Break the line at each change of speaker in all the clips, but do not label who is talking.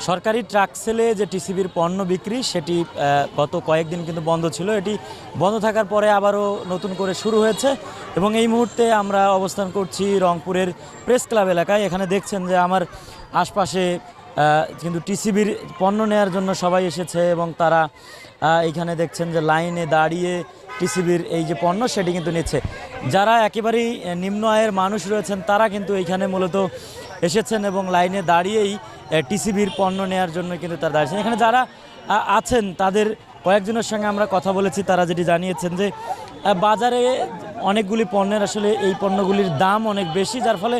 সরকারি ট্রাক সেলে যে টিসিবির পণ্য বিক্রি সেটি গত কয়েকদিন কিন্তু বন্ধ ছিল। এটি বন্ধ থাকার পরে আবারও নতুন করে শুরু হয়েছে এবং এই মুহূর্তে আমরা অবস্থান করছি রংপুরের প্রেস ক্লাব এলাকায়। এখানে দেখছেন যে আমার আশপাশে কিন্তু টিসিবির পণ্য নেওয়ার জন্য সবাই এসেছে এবং তারা এইখানে দেখছেন যে লাইনে দাঁড়িয়ে টিসিবির এই যে পণ্য সেটি কিন্তু নিচ্ছে। যারা একেবারেই নিম্ন আয়ের মানুষ রয়েছেন তারা কিন্তু এইখানে মূলত এসেছেন এবং লাইনে দাঁড়িয়েই টিসিবির পণ্য নেওয়ার জন্য কিন্তু তারা দাঁড়িয়েছেন। এখানে যারা আছেন তাদের কয়েকজনের সঙ্গে আমরা কথা বলেছি, তারা যেটি জানিয়েছেন যে বাজারে অনেকগুলি পণ্যের আসলে এই পণ্যগুলির দাম অনেক বেশি, যার ফলে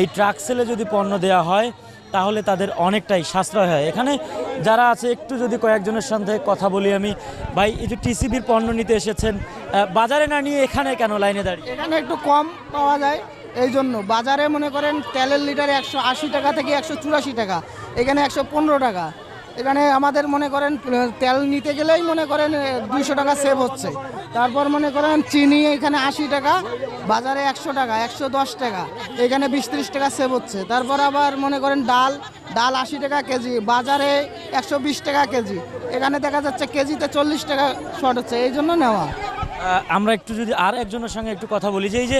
এই ট্রাক সেলে যদি পণ্য দেওয়া হয় তাহলে তাদের অনেকটাই সাশ্রয় হয়। এখানে যারা আছে একটু যদি কয়েকজনের সাথে কথা বলি আমি। ভাই, এই যে টিসিবির পণ্য নিতে এসেছেন, বাজারে না নিয়ে এখানে কেন লাইনে দাঁড়িয়ে?
এখানে একটু কম পাওয়া যায় এই জন্য। বাজারে মনে করেন তেলের লিটার 180 টাকা থেকে 184 টাকা, এখানে 115 টাকা। এখানে আমাদের মনে করেন তেল নিতে গেলেই মনে করেন 200 টাকা সেভ হচ্ছে। তারপর মনে করেন চিনি এখানে 80 টাকা, বাজারে 100 টাকা, 110 টাকা, এখানে 20-30 টাকা সেভ হচ্ছে। তারপর আবার মনে করেন ডাল 80 টাকা কেজি, বাজারে 120 টাকা কেজি, এখানে দেখা যাচ্ছে কেজিতে 40 টাকা শর্ট হচ্ছে, এই জন্য নেওয়া।
আমরা একটু যদি আর একজনের সঙ্গে একটু কথা বলি যে এই যে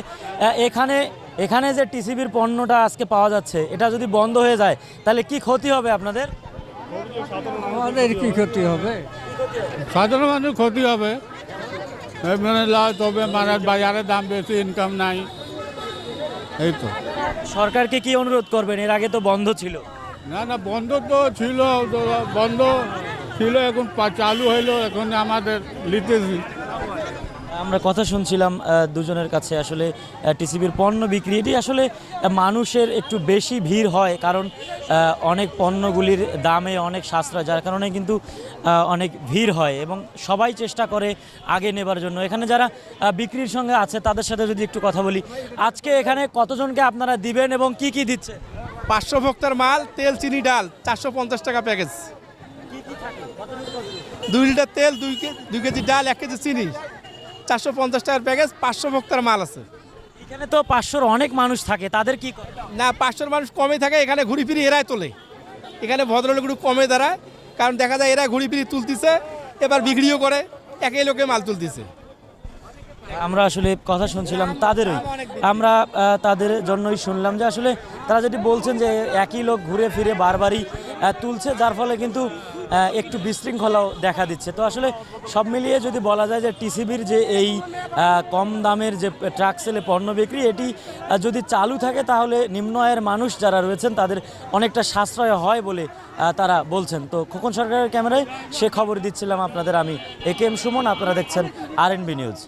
এখানে যে টিসিবির পণ্যটা আজকে পাওয়া যাচ্ছে, এটা যদি বন্ধ হয়ে যায় তাহলে কি ক্ষতি হবে আপনাদের?
আমাদের কি ক্ষতি হবে? সাধারণ মানুষ ক্ষতি হবে। মানে তবে মানে বাজারের দাম বেশি, ইনকাম নাই, এই তো।
সরকারকে কি অনুরোধ করবেন? এর আগে তো বন্ধ ছিল।
না বন্ধ তো ছিল, বন্ধ ছিল, এখন চালু হইলো, এখন আমাদের লিতেছি।
আমরা কথা শুনছিলাম দুজনের কাছে। আসলে টিসিবির পণ্য বিক্রি এটি আসলে মানুষের একটু বেশি ভিড় হয়, কারণ অনেক পণ্যগুলির দামে অনেক সাশ্রয়, যার কারণে কিন্তু অনেক ভিড় হয় এবং সবাই চেষ্টা করে আগে নেবার জন্য। এখানে যারা বিক্রির সঙ্গে আছে তাদের সাথে যদি একটু কথা বলি, আজকে এখানে কতজনকে আপনারা দিবেন এবং কি কি দিচ্ছে?
500 ভোক্তার মাল, তেল, চিনি, ডাল, 450 টাকা প্যাকেজ। 2 লিটার তেল, 2 কেজি ডাল, 1 কেজি চিনি, 450 টাকার প্যাকেজ। 500 ভোক্তার মাল আছে।
এখানে তো 500-র অনেক মানুষ থাকে, তাদের কি করে?
না, 500 মানুষ কমে থাকে, এখানে ঘুরি ফিরি এরাই তোলে। এখানে ভদ্রলোক একটু কমে দাঁড়ায়, কারণ দেখা যায় এরা ঘুরি ফিরি তুলতেছে, এবার বিক্রিও করে, একই লোকে মাল তুলতেছে।
আমরা আসলে কথা শুনছিলাম তাদেরই, আমরা তাদের জন্যই শুনলাম যে আসলে তারা যেটি বলছেন যে একই লোক ঘুরে ফিরে বারবারই তুলছে, যার ফলে কিন্তু একটু বিশৃঙ্খলাও দেখা দিচ্ছে। তো আসলে সব মিলিয়ে যদি বলা যায় যে টিসিবির যে এই কম দামের যে ট্রাক সেলে পণ্য বিক্রি, এটি যদি চালু থাকে তাহলে নিম্ন আয়ের মানুষ যারা রয়েছেন তাদের অনেকটা সাশ্রয় হয় বলে তারা বলছেন। তো খোকন সরকারের ক্যামেরায় সে খবর দিচ্ছিলাম আপনাদের আমি, এ কে এম সুমন। আপনারা দেখছেন RNB নিউজ।